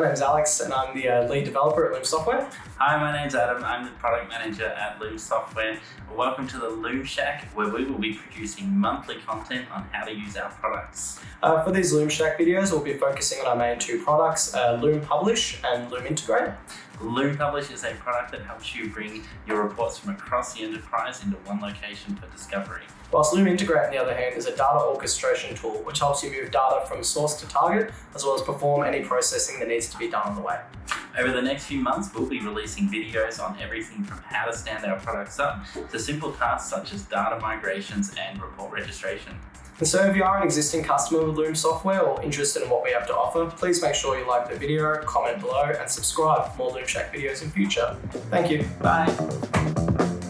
name is Alex and I'm the lead developer at Loome Software. Hi, my name's Adam. I'm the product manager at Loome Software. Welcome to the Loome Shack, where we will be producing monthly content on how to use our products. For these Loome Shack videos, we'll be focusing on our main two products, Loome Publish and Loome Integrate. Loome Publish is a product that helps you bring your reports from across the enterprise into one location for discovery. Whilst Loome Integrate, on the other hand, is a data orchestration tool which helps you move data from source to target, as well as perform any processing that needs to be done on the way. Over the next few months, we'll be releasing videos on everything from how to stand our products up to simple tasks such as data migrations and report registration. And so if you are an existing customer with Loome Software or interested in what we have to offer, please make sure you like the video, comment below, and subscribe for more Loome Shack videos in future. Thank you. Bye.